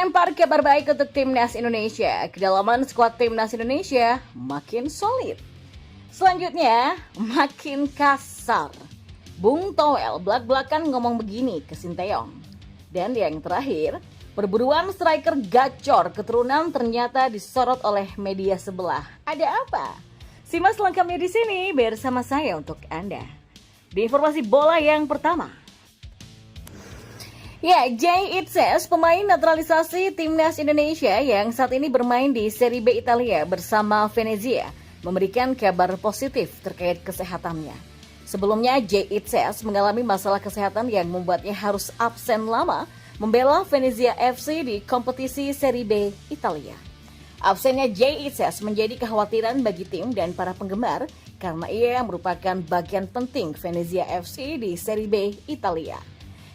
Terlempar kabar baik untuk Timnas Indonesia. Kedalaman skuad Timnas Indonesia makin solid. Selanjutnya, makin kasar. Bung Toel belak-belakan ngomong begini ke Sinteyong. Dan yang terakhir, perburuan striker gacor keturunan ternyata disorot oleh media sebelah. Ada apa? Simak selengkapnya di sini bersama saya untuk Anda. Di informasi bola yang pertama. Ya, Jay Itzes, pemain naturalisasi Timnas Indonesia yang saat ini bermain di Serie B Italia bersama Venezia, memberikan kabar positif terkait kesehatannya. Sebelumnya, Jay Itzes mengalami masalah kesehatan yang membuatnya harus absen lama membela Venezia FC di kompetisi Serie B Italia. Absennya Jay Itzes menjadi kekhawatiran bagi tim dan para penggemar karena ia merupakan bagian penting Venezia FC di Serie B Italia.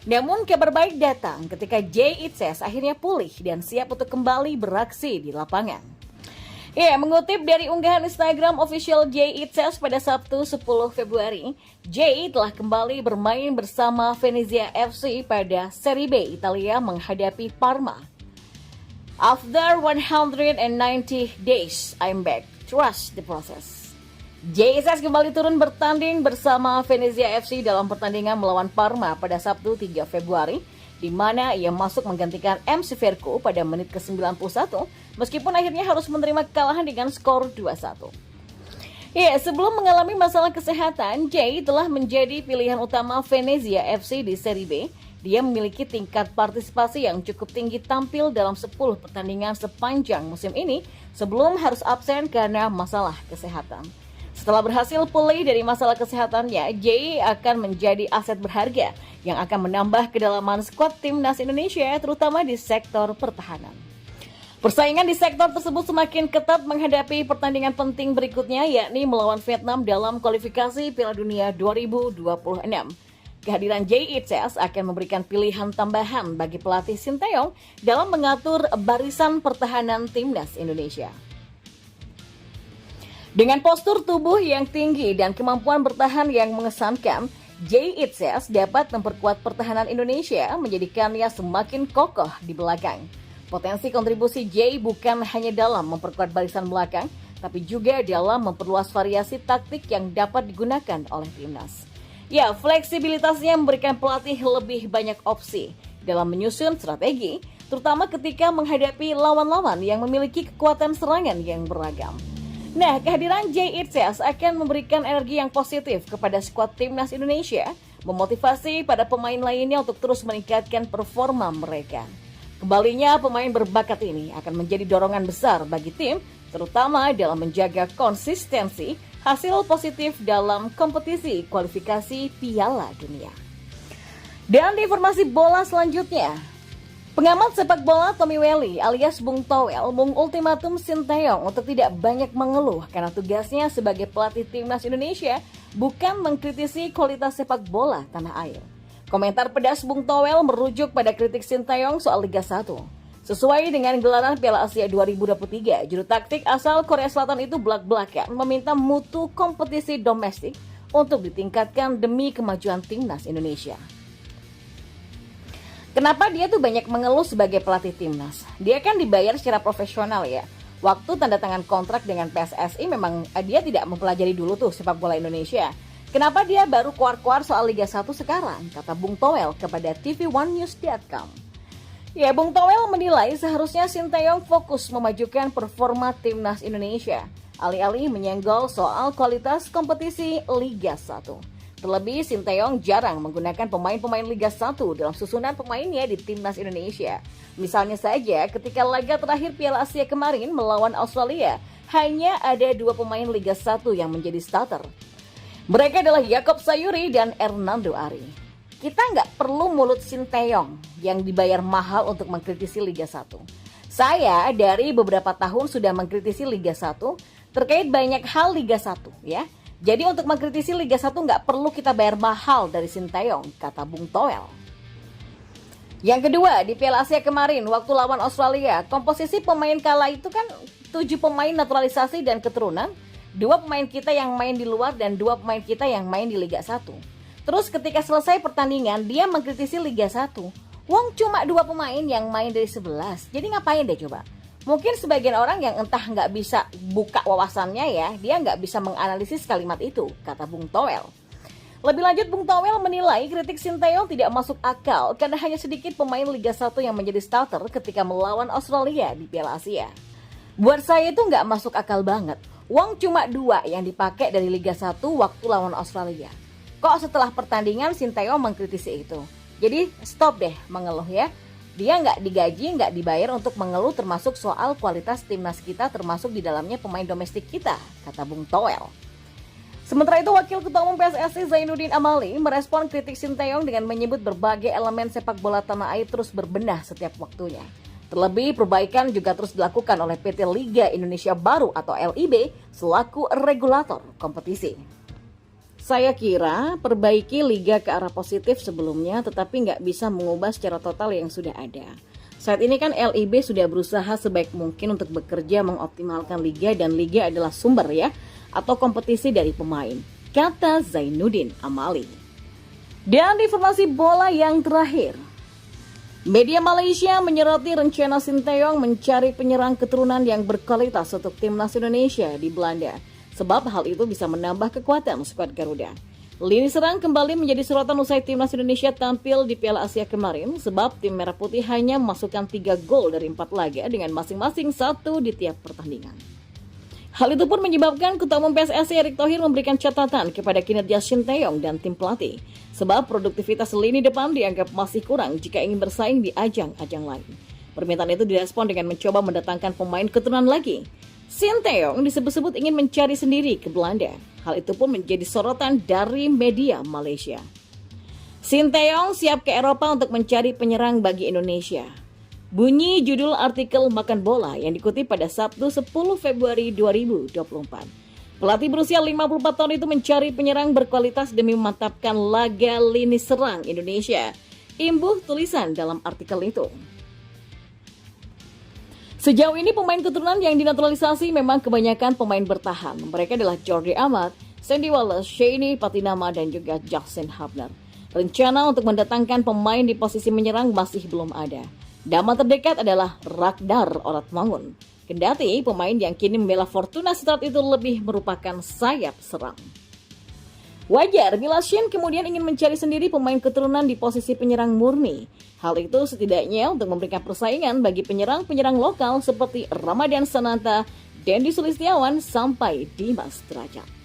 Namun kabar baik datang ketika Jay Itzes akhirnya pulih dan siap untuk kembali beraksi di lapangan. Ya, mengutip dari unggahan Instagram official Jay Itzes pada Sabtu 10 Februari, Jay telah kembali bermain bersama Venezia FC pada Serie B Italia menghadapi Parma. After 190 days, I'm back. Trust the process. Jay Itzes kembali turun bertanding bersama Venezia FC dalam pertandingan melawan Parma pada Sabtu 3 Februari, di mana ia masuk menggantikan MC Verco pada menit ke-91, meskipun akhirnya harus menerima kekalahan dengan skor 2-1. Ya, sebelum mengalami masalah kesehatan, Jay telah menjadi pilihan utama Venezia FC di Serie B. Dia memiliki tingkat partisipasi yang cukup tinggi tampil dalam 10 pertandingan sepanjang musim ini sebelum harus absen karena masalah kesehatan. Setelah berhasil pulih dari masalah kesehatannya, Jay akan menjadi aset berharga yang akan menambah kedalaman skuad Timnas Indonesia terutama di sektor pertahanan. Persaingan di sektor tersebut semakin ketat menghadapi pertandingan penting berikutnya yakni melawan Vietnam dalam kualifikasi Piala Dunia 2026. Kehadiran Jay Itzes akan memberikan pilihan tambahan bagi pelatih Sinteyong dalam mengatur barisan pertahanan Timnas Indonesia. Dengan postur tubuh yang tinggi dan kemampuan bertahan yang mengesankan, Jay Itzes dapat memperkuat pertahanan Indonesia menjadikannya semakin kokoh di belakang. Potensi kontribusi Jay bukan hanya dalam memperkuat barisan belakang, tapi juga dalam memperluas variasi taktik yang dapat digunakan oleh timnas. Ya, fleksibilitasnya memberikan pelatih lebih banyak opsi dalam menyusun strategi, terutama ketika menghadapi lawan-lawan yang memiliki kekuatan serangan yang beragam. Nah, kehadiran Jay Itzes akan memberikan energi yang positif kepada skuad Timnas Indonesia, memotivasi pada pemain lainnya untuk terus meningkatkan performa mereka. Kembalinya pemain berbakat ini akan menjadi dorongan besar bagi tim, terutama dalam menjaga konsistensi hasil positif dalam kompetisi kualifikasi Piala Dunia. Dan di informasi bola selanjutnya, pengamat sepak bola Tommy Welly alias Bung Toel mengultimatum Sinteyong untuk tidak banyak mengeluh karena tugasnya sebagai pelatih Timnas Indonesia bukan mengkritisi kualitas sepak bola tanah air. Komentar pedas Bung Toel merujuk pada kritik Sinteyong soal Liga 1. Sesuai dengan gelaran Piala Asia 2023, juru taktik asal Korea Selatan itu belak-belakan meminta mutu kompetisi domestik untuk ditingkatkan demi kemajuan Timnas Indonesia. Kenapa dia tuh banyak mengeluh sebagai pelatih timnas? Dia kan dibayar secara profesional ya. Waktu tanda tangan kontrak dengan PSSI memang dia tidak mempelajari dulu tuh sepak bola Indonesia. Kenapa dia baru keluar-keluar soal Liga 1 sekarang? Kata Bung Toel kepada TV1news.com. Ya, Bung Toel menilai seharusnya Sinteyong fokus memajukan performa timnas Indonesia, alih-alih menyenggol soal kualitas kompetisi Liga 1. Terlebih, Sinteyong jarang menggunakan pemain-pemain Liga 1 dalam susunan pemainnya di Timnas Indonesia. Misalnya saja, ketika laga terakhir Piala Asia kemarin melawan Australia, hanya ada 2 pemain Liga 1 yang menjadi starter. Mereka adalah Yaakob Sayuri dan Hernando Ari. Kita nggak perlu mulut Sinteyong yang dibayar mahal untuk mengkritisi Liga 1. Saya dari beberapa tahun sudah mengkritisi Liga 1 terkait banyak hal Liga 1 ya. Jadi untuk mengkritisi Liga 1 nggak perlu kita bayar mahal dari Sinteyong, kata Bung Toel. Yang kedua, di Piala Asia kemarin waktu lawan Australia, komposisi pemain kala itu kan 7 pemain naturalisasi dan keturunan, 2 pemain kita yang main di luar dan 2 pemain kita yang main di Liga 1. Terus ketika selesai pertandingan, dia mengkritisi Liga 1. Wong cuma 2 pemain yang main dari 11, jadi ngapain deh coba? Mungkin sebagian orang yang entah nggak bisa buka wawasannya ya, dia nggak bisa menganalisis kalimat itu, kata Bung Toel. Lebih lanjut, Bung Toel menilai kritik Sinteyong tidak masuk akal karena hanya sedikit pemain Liga 1 yang menjadi starter ketika melawan Australia di Piala Asia. Buat saya itu nggak masuk akal banget. Wong cuma 2 yang dipakai dari Liga 1 waktu lawan Australia. Kok setelah pertandingan Sinteyong mengkritisi itu? Jadi stop deh mengeluh ya. Dia nggak digaji, nggak dibayar untuk mengeluh termasuk soal kualitas timnas kita termasuk di dalamnya pemain domestik kita, kata Bung Toel. Sementara itu, Wakil Ketua Umum PSSI Zainuddin Amali merespon kritik Sinteyong dengan menyebut berbagai elemen sepak bola tanah air terus berbenah setiap waktunya. Terlebih, perbaikan juga terus dilakukan oleh PT Liga Indonesia Baru atau LIB selaku regulator kompetisi. Saya kira perbaiki liga ke arah positif sebelumnya, tetapi nggak bisa mengubah secara total yang sudah ada. Saat ini kan LIB sudah berusaha sebaik mungkin untuk bekerja mengoptimalkan liga dan liga adalah sumber ya, atau kompetisi dari pemain, kata Zainuddin Amali. Dan informasi bola yang terakhir. Media Malaysia menyoroti rencana Sinteyong mencari penyerang keturunan yang berkualitas untuk timnas Indonesia di Belanda. Sebab hal itu bisa menambah kekuatan skuad Garuda. Lini serang kembali menjadi sorotan usai timnas Indonesia tampil di Piala Asia kemarin sebab tim Merah Putih hanya memasukkan 3 gol dari 4 laga dengan masing-masing 1 di tiap pertandingan. Hal itu pun menyebabkan Ketua Umum PSSI Erick Thohir memberikan catatan kepada kinerja Sinteyong dan tim pelatih. Sebab produktivitas lini depan dianggap masih kurang jika ingin bersaing di ajang-ajang lain. Permintaan itu direspon dengan mencoba mendatangkan pemain keturunan lagi. Sinteyong disebut-sebut ingin mencari sendiri ke Belanda. Hal itu pun menjadi sorotan dari media Malaysia. Sinteyong siap ke Eropa untuk mencari penyerang bagi Indonesia. Bunyi judul artikel Makan Bola yang dikutip pada Sabtu 10 Februari 2024. Pelatih berusia 54 tahun itu mencari penyerang berkualitas demi memantapkan laga lini serang Indonesia. Imbuh tulisan dalam artikel itu. Sejauh ini pemain keturunan yang dinaturalisasi memang kebanyakan pemain bertahan. Mereka adalah Jordi Amat, Sandy Wallace, Shani Patinama, dan juga Jackson Hubner. Rencana untuk mendatangkan pemain di posisi menyerang masih belum ada. Nama terdekat adalah Ragnar Oratmangun. Kendati pemain yang kini membela Fortuna Sittard itu lebih merupakan sayap serang. Wajar bila Shin kemudian ingin mencari sendiri pemain keturunan di posisi penyerang murni. Hal itu setidaknya untuk memberikan persaingan bagi penyerang-penyerang lokal seperti Ramadan Sananta, Dendi Sulistiawan, sampai Dimas Derajat.